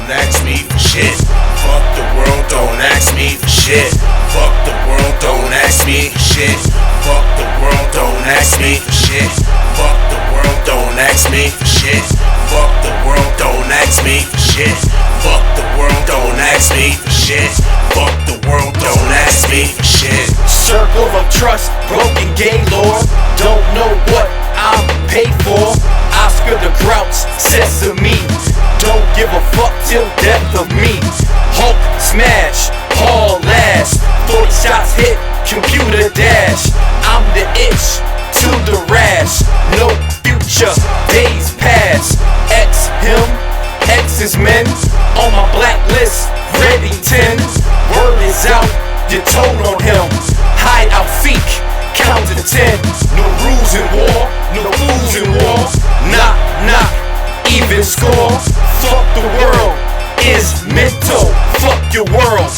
don't ask me for shit. Fuck the world, don't ask me for shit. Fuck the world, don't ask me for shit. Fuck the world, don't ask me for shit. Fuck the world, don't ask me for shit. Fuck the world, don't ask me for shit. Fuck the world, don't ask me for shit. Fuck the world, don't ask me for shit. Circle of trust, broken Gaylord. Don't know what I'm paid for. Oscar the Grouch, Sesame. Don't give a fuck till death of me. Hulk smash, haul ass. 40 shots hit, computer dash. I'm the itch to the rash. No future, days pass. X him, X is men. On my blacklist, ready 10. Word is out, you told on him. Hide out feek, count to 10. No rules in war, no fools in war. Knock, knock, even score. Fuck the world is mental, fuck your world.